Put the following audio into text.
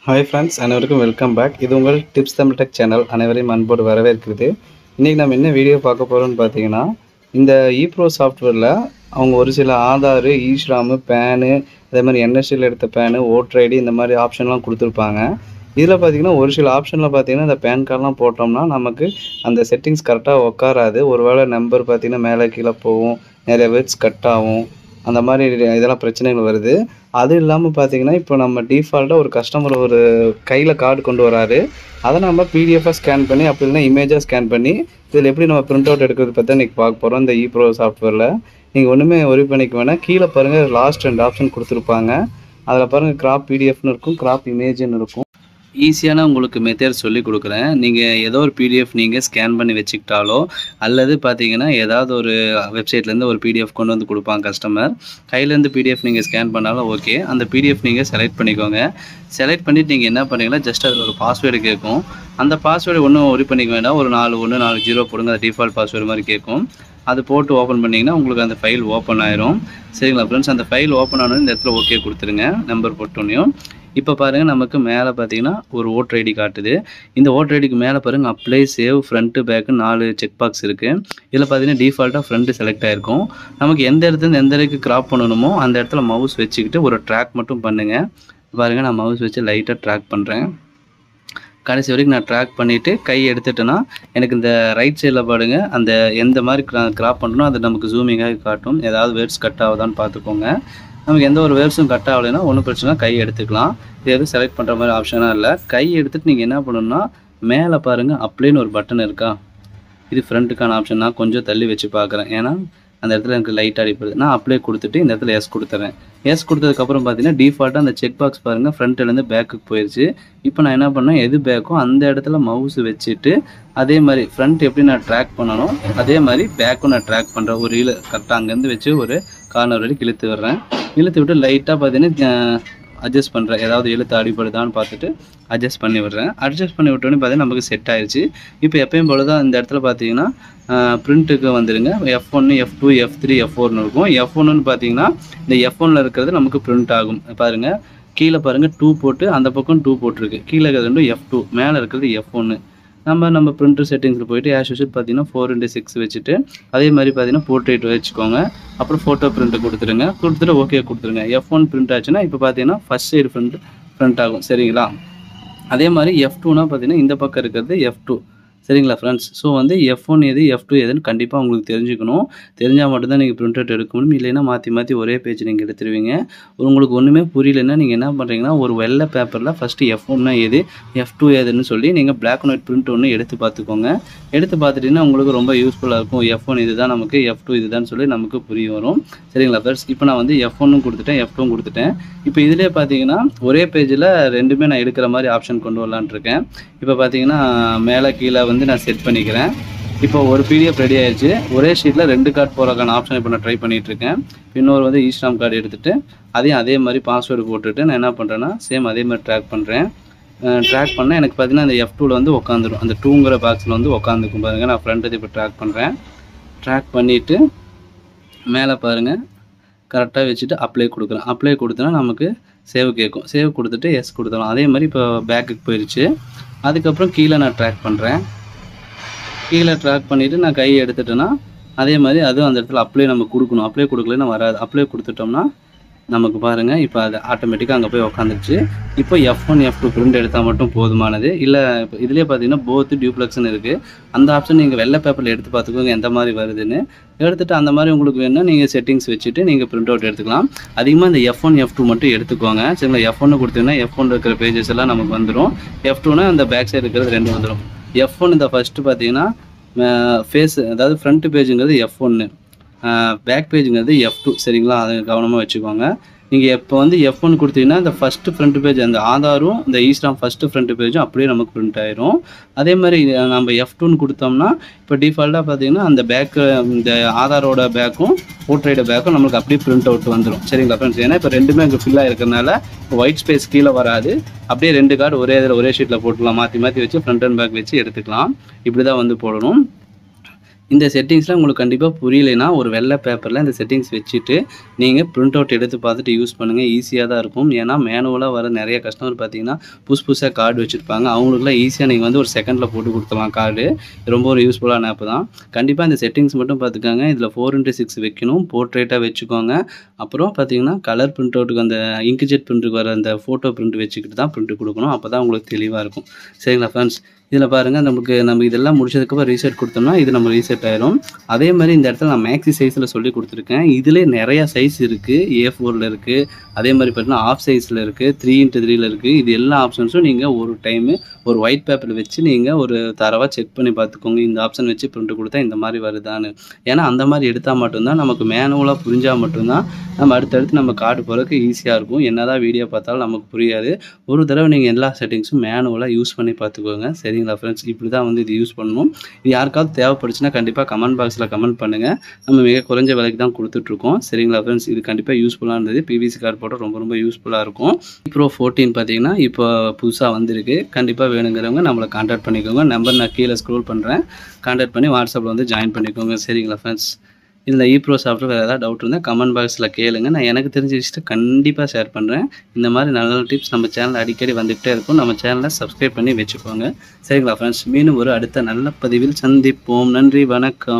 Hi friends, அனைவருக்கும் welcome back. இது உங்கள் டிப்ஸ் தமிழ் டெக் சேனல். அனைவரையும் அன்போடு வரவேற்கிறது. இன்றைக்கி நம்ம என்ன வீடியோ பார்க்க போகிறோம்னு பார்த்தீங்கன்னா, இந்த இப்ரோ சாஃப்ட்வேரில் அவங்க ஒரு சில ஆதார், ஈஸ்ராமு, பேனு, அதே மாதிரி என்எஸ்சியில் எடுத்த பேனு, ஓட்டர் ஐடி இந்த மாதிரி ஆப்ஷன்லாம் கொடுத்துருப்பாங்க. இதில் பார்த்தீங்கன்னா ஒரு சில ஆப்ஷனில் பார்த்தீங்கன்னா இந்த பேன் கார்டெலாம் போட்டோம்னா நமக்கு அந்த செட்டிங்ஸ் கரெக்டாக உட்காராது. ஒரு வேளை நம்பர் பார்த்தீங்கன்னா மேலே கீழே போகும், நிறைய வேர்ட்ஸ் கட் ஆகும், அந்த மாதிரி இதெல்லாம் பிரச்சனைகள் வருது. அது இல்லாமல் பார்த்தீங்கன்னா இப்போ நம்ம டிஃபால்ட்டாக ஒரு கஸ்டமர் ஒரு கையில் கார்டு கொண்டு வராரு. அதை நம்ம பிடிஎஃபாக ஸ்கேன் பண்ணி அப்படி இல்லைன்னா இமேஜாக ஸ்கேன் பண்ணி இதில் எப்படி நம்ம பிரிண்ட் அவுட் எடுக்கிறது பற்றி இன்றைக்கி பார்க்க போகிறோம். இந்த இப்ரோ சாஃப்ட்வேரில் நீங்கள் ஒன்றுமே ஒரி பண்ணிக்க வேணாம். கீழே பாருங்கள், லாஸ்ட் 2 ஆப்ஷன் கொடுத்துருப்பாங்க. அதில் பாருங்கள், கிராப் பிடிஎஃப்னு இருக்கும், கிராப் இமேஜ்னு இருக்கும். ஈஸியான உங்களுக்கு மெத்தட் சொல்லி கொடுக்குறேன். நீங்கள் ஏதோ ஒரு பிடிஎஃப் நீங்கள் ஸ்கேன் பண்ணி வச்சுக்கிட்டாலோ அல்லது பார்த்தீங்கன்னா ஏதாவது ஒரு வெப்சைட்லேருந்து ஒரு பிடிஎஃப் கொண்டு வந்து கொடுப்பாங்க கஸ்டமர். கையிலேருந்து பிடிஎஃப் நீங்கள் ஸ்கேன் பண்ணாலும் ஓகே. அந்த பிடிஎஃப் நீங்கள் செலக்ட் பண்ணிக்கோங்க. செலக்ட் பண்ணிவிட்டு நீங்கள் என்ன பண்ணுறீங்கன்னா, ஜஸ்ட் அதில் ஒரு பாஸ்வேர்டு கேட்கும். அந்த பாஸ்வேர்டு ஒன்றும் ஒரி பண்ணிக்க வேண்டாம். ஒரு 4140 போடுங்க. அது டிஃபால்ட் பாஸ்வேர்டு மாதிரி கேட்கும். அது போட்டு ஓப்பன் பண்ணிங்கன்னா உங்களுக்கு அந்த ஃபைல் ஓப்பன் ஆயிரும். சரிங்களா ஃப்ரெண்ட்ஸ்? அந்த ஃபைல் ஓப்பன் ஆனோன்னு இந்த இடத்துல ஓகே கொடுத்துருங்க, நம்பர் போட்டோன்னையும். இப்போ பாருங்கள், நமக்கு மேலே பார்த்தீங்கன்னா ஒரு ஓட்டர் ஐடி காட்டுது. இந்த ஓட்டர் ஐடிக்கு மேலே பாருங்கள், apply, save, front, back 4 check box இருக்குது. இதில் பார்த்தீங்கன்னா டிஃபால்ட்டாக ஃப்ரண்ட்டு செலக்ட் ஆகிருக்கும். நமக்கு எந்த இடத்துல எந்த இடத்துக்கு கிராப் பண்ணணுமோ அந்த இடத்துல மவுஸ் வச்சுக்கிட்டு ஒரு ட்ராக் மட்டும் பண்ணுங்கள். பாருங்கள், நான் மவுஸ் வச்சு லைட்டாக ட்ராக் பண்ணுறேன். கடைசி வரைக்கும் நான் ட்ராக் பண்ணிவிட்டு கை எடுத்துட்டேன்னா எனக்கு இந்த ரைட் சைடில் பாருங்க, அந்த எந்த மாதிரி கிராப் பண்ணணும் அது நமக்கு ஜூமிங்காக காட்டும். ஏதாவது வேர்ட்ஸ் கட் ஆகுதான்னு பார்த்துக்கோங்க. நமக்கு எந்த ஒரு வேர்ட்ஸும் கட் ஆகலைன்னா ஒன்றும் பிரச்சனை, கை எடுத்துக்கலாம். இது எதுவும் செலக்ட் பண்ணுற மாதிரி ஆப்ஷனாக இல்லை. கை எடுத்துகிட்டு நீங்கள் என்ன பண்ணணும்னா, மேலே பாருங்கள், அப்ளைன்னு ஒரு பட்டன் இருக்கா, இது ஃப்ரண்ட்டுக்கான ஆப்ஷன். நான் கொஞ்சம் தள்ளி வச்சு பார்க்குறேன், ஏன்னா அந்த இடத்துல எனக்கு லைட் அடிப்படுது. நான் அப்ளை கொடுத்துட்டு இந்த இடத்துல எஸ் கொடுத்துறேன். எஸ் கொடுத்ததுக்கப்புறம் பார்த்தீங்கன்னா டிஃபால்ட்டாக அந்த செக் பாக்ஸ் பாருங்கள் ஃப்ரண்ட்லேருந்து பேக்குக்கு போயிடுச்சு. இப்போ நான் என்ன பண்ணேன், எது பேக்கோ அந்த இடத்துல மவுஸ் வச்சுட்டு அதே மாதிரி ஃப்ரண்ட் எப்படி நான் ட்ராக் பண்ணணும் அதே மாதிரி பேக்கும் நான் ட்ராக் பண்ணுறேன். ஒரு கரெக்டாக அங்கேருந்து வச்சு ஒரு கார்னர் வரைக்கும் இழுத்து விடுறேன். இழுத்து விட்டு லைட்டாக பார்த்தீங்கன்னா அட்ஜஸ்ட் பண்ணுறேன். ஏதாவது எழுத்து அடிப்படுதான்னு பார்த்துட்டு அட்ஜஸ்ட் பண்ணி விடுறேன். அட்ஜஸ்ட் பண்ணி விட்டோன்னே பார்த்தீங்கன்னா நமக்கு செட் ஆயிடுச்சு. இப்போ எப்பயும் போல தான் இந்த இடத்துல பார்த்தீங்கன்னா பிரிண்ட்டுக்கு வந்துடுங்க. F1, F2, F3, F4ன்னு இருக்கும். F1ன்னு பார்த்தீங்கன்னா இந்த F1ல் இருக்கிறது நமக்கு பிரிண்ட் ஆகும். பாருங்கள், கீழே பாருங்கள் 2 போட்டு அந்த பக்கம் 2 போட்டிருக்கு. கீழே இருக்கிறது 2 F2, மேலே இருக்கிறது F1. நம்ம பிரிண்டர் செட்டிங்ஸில் போய்ட்டு ஆஸ் யூஷுவல் பார்த்தீங்கன்னா 4:6 வச்சுட்டு அதே மாதிரி பார்த்தீங்கன்னா போர்ட்ரேட் வச்சுக்கோங்க. அப்புறம் ஃபோட்டோ பிரிண்ட்டு கொடுத்துருங்க. கொடுத்துட்டு ஓகே கொடுத்துருங்க. F1 பிரிண்ட் ஆச்சுன்னா இப்போ பார்த்தீங்கன்னா ஃபஸ்ட் சைடு ஃப்ரண்ட் ஆகும். சரிங்களா? அதே மாதிரி F2னா பார்த்தீங்கன்னா இந்த பக்கம் இருக்கிறது F2. சரிங்களா ஃப்ரெண்ட்ஸ்? ஸோ வந்து F1 எது F2 எதுன்னு கண்டிப்பாக உங்களுக்கு தெரிஞ்சுக்கணும். தெரிஞ்சால் மட்டும்தான் நீங்கள் பிரிண்ட் அவுட் எடுக்க முடியும். இல்லைன்னா மாற்றி ஒரே பேஜ் நீங்கள் எடுத்துருவீங்க. உங்களுக்கு ஒன்றுமே புரியலன்னா நீங்கள் என்ன பண்ணுறீங்கன்னா, ஒரு வெள்ளை பேப்பரில் ஃபஸ்ட்டு F1னா எது F2 எதுன்னு சொல்லி நீங்கள் பிளாக் அண்ட் ஒயிட் பிரிண்ட் ஒன்று எடுத்து பார்த்துக்கோங்க. எடுத்து பார்த்துட்டிங்கன்னா உங்களுக்கு ரொம்ப யூஸ்ஃபுல்லாக இருக்கும். F1 இது தான், நமக்கு F2 இது தான் சொல்லி நமக்கு புரிய வரும். சரிங்களா ஃப்ரெண்ட்ஸ்? இப்போ நான் வந்து F1ம் கொடுத்துட்டேன், F2ம் கொடுத்துட்டேன். இப்போ இதிலே பார்த்தீங்கன்னா ஒரே பேஜில் ரெண்டுமே நான் எடுக்கிற மாதிரி ஆப்ஷன் கொண்டு வரலான்னு இருக்கேன். இப்போ பார்த்தீங்கன்னா மேலே கீழே வந்து நான் செட் பண்ணிக்கிறேன். இப்போ ஒரு பிடிஎஃப் ரெடி ஆயிடுச்சு. ஒரே ஷீட்டில் 2 கார்டு போகிறக்கான ஆப்ஷன் இப்போ நான் ட்ரை பண்ணிகிட்ருக்கேன். இன்னொரு வந்து ஈஸ்ராம் கார்டு எடுத்துகிட்டு அதையும் அதே மாதிரி பாஸ்வேர்டு போட்டுட்டு நான் என்ன பண்ணுறேன்னா சேம் அதே மாதிரி ட்ராக் பண்ணுறேன். ட்ராக் பண்ணால் எனக்கு பார்த்தீங்கன்னா அந்த F2வில் வந்து உட்காந்துரும். அந்த 2ங்கிற பாக்ஸில் வந்து உட்காந்துக்கும். பாருங்கள், நான் ஃப்ரண்ட் இப்போ ட்ராக் பண்ணுறேன். ட்ராக் பண்ணிவிட்டு மேலே பாருங்கள் கரெக்டாக வச்சுட்டு அப்ளை கொடுக்குறேன். அப்ளை கொடுத்தனா நமக்கு சேவ் கேட்கும். சேவ் கொடுத்துட்டு எஸ் கொடுத்துடலாம். அதே மாதிரி இப்போ பேக்குக்கு போயிடுச்சு. அதுக்கப்புறம் கீழே நான் ட்ராக் பண்ணுறேன். கீழே ட்ராக் பண்ணிவிட்டு நான் கையை எடுத்துட்டேன்னா அதே மாதிரி அதுவும் அந்த இடத்துல அப்ளை நம்ம கொடுக்கணும். அப்ளை கொடுக்கலன்னா வராது. அப்ளை கொடுத்துட்டோம்னா நமக்கு பாருங்கள் இப்போ அது ஆட்டோமேட்டிக்காக அங்கே போய் உக்காந்துருச்சு. இப்போ F1, F2 பிரிண்ட் எடுத்தால் மட்டும் போதுமானது. இல்லை இப்போ இதிலே பார்த்தீங்கன்னா போத்து டியூப்ளெக்ஸ்னு இருக்குது. அந்த ஆப்ஷன் நீங்கள் வெள்ளை பேப்பரில் எடுத்து பார்த்துக்கோங்க எந்த மாதிரி வருதுன்னு. எடுத்துகிட்டு அந்த மாதிரி உங்களுக்கு வேணுன்னா நீங்கள் செட்டிங்ஸ் வச்சுட்டு நீங்கள் பிரிண்ட் அவுட் எடுத்துக்கலாம். அதிகமாக இந்த F1, F2 மட்டும் எடுத்துக்கோங்க. சரிங்களா? F1 கொடுத்தீங்கன்னா F1 இருக்கிற பேஜஸ் எல்லாம் நமக்கு வந்துடும். F2னா அந்த பேக் சைடு இருக்கிறது 2 வந்துடும். F1 இந்த ஃபஸ்ட்டு பார்த்தீங்கன்னா ஃபேஸ், அதாவது ஃப்ரண்ட் பேஜுங்கிறது F1, பேக் பேஜுங்கிறது F2. சரிங்களா? அதை கவனமாக வச்சுக்கோங்க. நீங்கள் இப்போ வந்து F1 கொடுத்தீங்கன்னா இந்த ஃபஸ்ட்டு ஃப்ரண்ட் பேஜ் அந்த ஆதாரும் இந்த ஈஸ்ராம் ஃபஸ்ட்டு ஃப்ரண்ட் பேஜும் அப்படியே நமக்கு பிரிண்ட் ஆயிரும். அதே மாதிரி நம்ம F2ன்னு கொடுத்தோம்னா இப்போ டிஃபால்ட்டாக பார்த்தீங்கன்னா அந்த பேக்கு, இந்த ஆதாரோட பேக்கும் ஓட்டர் ஐடி பேக்கும் நம்மளுக்கு அப்படியே பிரிண்ட் அவுட் வந்துடும். சரிங்களா ஃப்ரெண்ட்ஸ்? ஏன்னா இப்போ ரெண்டுமே இங்கே ஃபில்லாக இருக்கிறதுனால இப்போ ஒயிட் ஸ்பேஸ் கீழே வராது. அப்படியே 2 கார்டு ஒரே ஷீட்டில் போட்டுக்கலாம். மாற்றி வச்சு ஃப்ரண்ட் அண்ட் பேக் வச்சு எடுத்துக்கலாம். இப்படி தான் வந்து போடணும். இந்த செட்டிங்ஸ்லாம் உங்களுக்கு கண்டிப்பாக புரியலைன்னா ஒரு வெள்ளை பேப்பரில் இந்த செட்டிங்ஸ் வச்சுட்டு நீங்கள் பிரிண்ட் அவுட் எடுத்து பார்த்துட்டு யூஸ் பண்ணுங்கள். ஈஸியாக தான் இருக்கும். ஏன்னா மேனுவலாக வர நிறைய கஸ்டமர் பார்த்தீங்கன்னா புதுசாக கார்டு வச்சுருப்பாங்க. அவங்களுக்குலாம் ஈஸியாக நீங்கள் வந்து ஒரு செகண்டில் போட்டு கொடுத்துடலாம் கார்டு. ரொம்ப ஒரு யூஸ்ஃபுல்லான ஆப் தான். கண்டிப்பாக இந்த செட்டிங்ஸ் மட்டும் பார்த்துக்கோங்க. இதில் 4x6 வைக்கணும். போர்ட்ரேட்டாக வச்சுக்கோங்க. அப்புறம் பார்த்தீங்கன்னா கலர் பிரிண்ட் அவுட்டுக்கு அந்த இங்க்ஜெட் பிரிண்ட்டுக்கு வர அந்த ஃபோட்டோ பிரிண்ட் வச்சுக்கிட்டு தான் பிரிண்ட் கொடுக்கணும். அப்போ தான் உங்களுக்கு தெளிவாக இருக்கும். சரிங்களா ஃப்ரெண்ட்ஸ்? இதில் பாருங்கள் நம்ம இதெல்லாம் முடிச்சதுக்கப்புறம் ரீசெட் கொடுத்தோம்னா இது நம்ம ரீசெட் ஆயிரும். அதே மாதிரி இந்த இடத்துல நான் மேக்ஸி சைஸில் சொல்லி கொடுத்துருக்கேன். இதிலே நிறையா சைஸ் இருக்குது. A4ல் இருக்குது. அதே மாதிரி பார்த்தீங்கன்னா ஆஃப் சைஸில் இருக்குது. 3x3ல் இருக்குது. இது எல்லா ஆப்ஷன்ஸும் நீங்கள் ஒரு டைமு ஒரு ஒயிட் பேப்பரில் வச்சு நீங்கள் ஒரு தரவாக செக் பண்ணி பார்த்துக்கோங்க. இந்த ஆப்ஷன் வச்சு பிரிண்ட் கொடுத்தா இந்த மாதிரி வருதான்னு. ஏன்னா அந்த மாதிரி எடுத்தால் மட்டும்தான் நமக்கு மேனுவலாக புரிஞ்சால் மட்டும்தான் நம்ம அடுத்தடுத்து நம்ம கார்டு போகிறதுக்கு ஈஸியாக இருக்கும். என்னதான் வீடியோ பார்த்தாலும் நமக்கு புரியாது. ஒரு தடவை நீங்கள் எல்லா செட்டிங்ஸும் மேனுவலாக யூஸ் பண்ணி பார்த்துக்கோங்க. சரிங்களா ஃப்ரெண்ட்ஸ்? இப்படி தான் வந்து இது யூஸ் பண்ணணும். இது யாருக்காவது தேவைப்படுச்சுன்னா கண்டிப்பாக கமெண்ட் பாக்ஸில் கமெண்ட் பண்ணுங்கள். நம்ம மிக குறைஞ்ச விலைக்கு தான் கொடுத்துட்ருக்கோம். சரிங்களா ஃப்ரெண்ட்ஸ்? இது கண்டிப்பாக யூஸ்ஃபுல்லாக இருந்தது. பிவிசி கார்டு போட்டால் ரொம்ப யூஸ்ஃபுல்லாக இருக்கும். Pro 14 பார்த்தீங்கன்னா இப்போ புதுசாக வந்திருக்கு. கண்டிப்பாக வேணுங்கிறவங்க நம்மளை கான்டாக்ட் பண்ணிக்கோங்க. நம்பர் நான் கீழே ஸ்க்ரோல் பண்ணுறேன். கான்டாக்ட் பண்ணி வாட்ஸ்அப்பில் வந்து ஜாயின் பண்ணிக்கோங்க. சரிங்களா ஃப்ரெண்ட்ஸ்? இதில் ePro சாஃப்ட்வேர் வேறு ஏதாவது டவுட் இருந்தால் கமெண்ட் பாக்ஸில் கேளுங்க. நான் எனக்கு தெரிஞ்ச விஷயத்தை கண்டிப்பாக ஷேர் பண்ணுறேன். இந்த மாதிரி நல்ல நல்ல டிப்ஸ் நம்ம சேனலில் அடிக்கடி வந்துகிட்டே இருக்கும். நம்ம சேனலை சப்ஸ்கிரைப் பண்ணி வச்சுக்கோங்க. சரிங்களா ஃப்ரெண்ட்ஸ்? மீண்டும் ஒரு அடுத்த நல்ல பதிவில் சந்திப்போம். நன்றி, வணக்கம்.